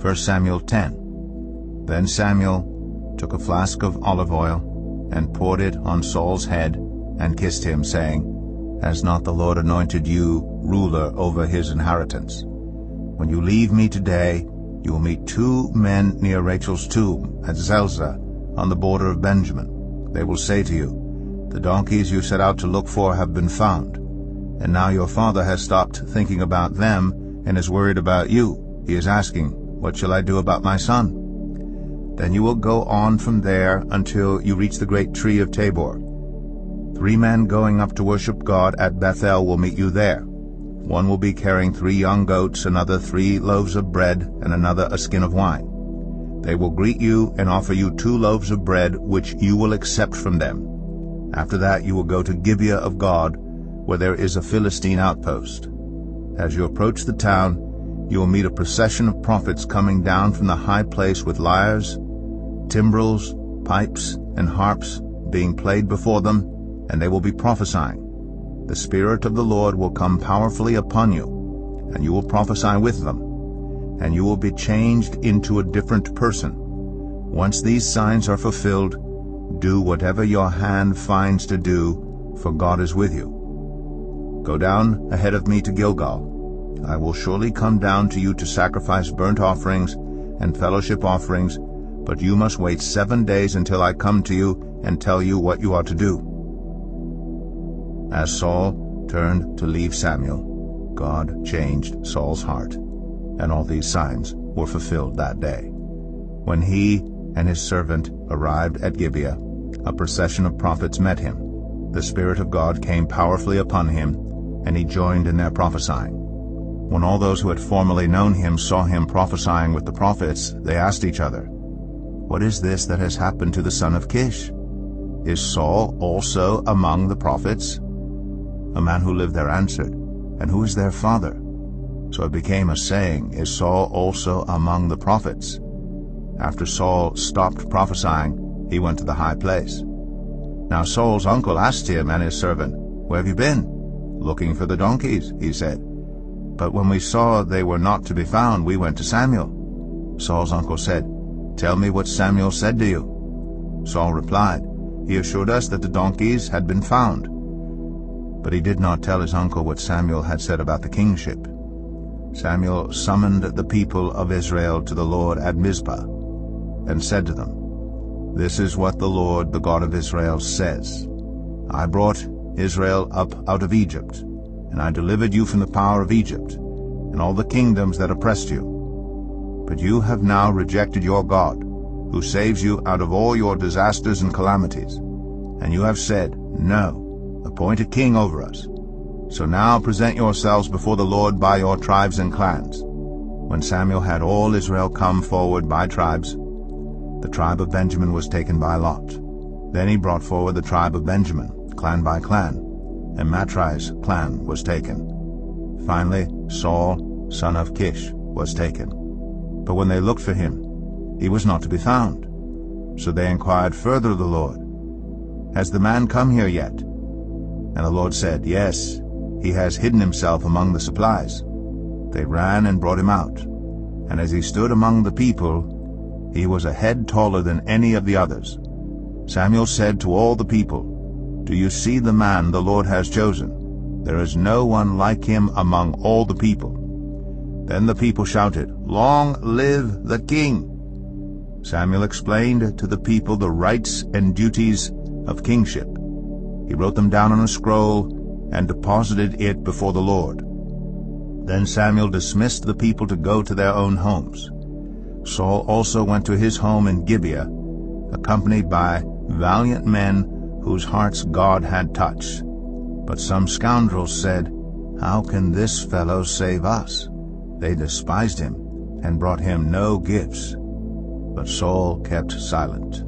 1 Samuel 10. Then Samuel took a flask of olive oil and poured it on Saul's head and kissed him, saying, Has not the Lord anointed you ruler over his inheritance? When you leave me today, you will meet 2 men near Rachel's tomb at Zelzah on the border of Benjamin. They will say to you, The donkeys you set out to look for have been found. And now your father has stopped thinking about them and is worried about you. He is asking, What shall I do about my son? Then you will go on from there until you reach the great tree of Tabor. 3 men going up to worship God at Bethel will meet you there. One will be carrying 3 young goats, another 3 loaves of bread, and another a skin of wine. They will greet you and offer you 2 loaves of bread, which you will accept from them. After that you will go to Gibeah of God, where there is a Philistine outpost. As you approach the town, you will meet a procession of prophets coming down from the high place with lyres, timbrels, pipes, and harps being played before them, and they will be prophesying. The Spirit of the Lord will come powerfully upon you, and you will prophesy with them, and you will be changed into a different person. Once these signs are fulfilled, do whatever your hand finds to do, for God is with you. Go down ahead of me to Gilgal. I will surely come down to you to sacrifice burnt offerings and fellowship offerings, but you must wait 7 days until I come to you and tell you what you are to do. As Saul turned to leave Samuel, God changed Saul's heart, and all these signs were fulfilled that day. When he and his servant arrived at Gibeah, a procession of prophets met him. The Spirit of God came powerfully upon him, and he joined in their prophesying. When all those who had formerly known him saw him prophesying with the prophets, they asked each other, What is this that has happened to the son of Kish? Is Saul also among the prophets? A man who lived there answered, And who is their father? So it became a saying, Is Saul also among the prophets? After Saul stopped prophesying, he went to the high place. Now Saul's uncle asked him and his servant, Where have you been? Looking for the donkeys, he said. But when we saw they were not to be found, we went to Samuel. Saul's uncle said, Tell me what Samuel said to you. Saul replied, He assured us that the donkeys had been found. But he did not tell his uncle what Samuel had said about the kingship. Samuel summoned the people of Israel to the Lord at Mizpah, and said to them, This is what the Lord, the God of Israel, says. I brought Israel up out of Egypt, and I delivered you from the power of Egypt, and all the kingdoms that oppressed you. But you have now rejected your God, who saves you out of all your disasters and calamities. And you have said, No, appoint a king over us. So now present yourselves before the Lord by your tribes and clans. When Samuel had all Israel come forward by tribes, the tribe of Benjamin was taken by lot. Then he brought forward the tribe of Benjamin, clan by clan, and Matri's clan was taken. Finally, Saul, son of Kish, was taken. But when they looked for him, he was not to be found. So they inquired further of the Lord, Has the man come here yet? And the Lord said, Yes, he has hidden himself among the supplies. They ran and brought him out, and as he stood among the people, he was a head taller than any of the others. Samuel said to all the people, Do you see the man the Lord has chosen? There is no one like him among all the people. Then the people shouted, Long live the king! Samuel explained to the people the rights and duties of kingship. He wrote them down on a scroll and deposited it before the Lord. Then Samuel dismissed the people to go to their own homes. Saul also went to his home in Gibeah, accompanied by valiant men whose hearts God had touched. But some scoundrels said, How can this fellow save us? They despised him and brought him no gifts. But Saul kept silent.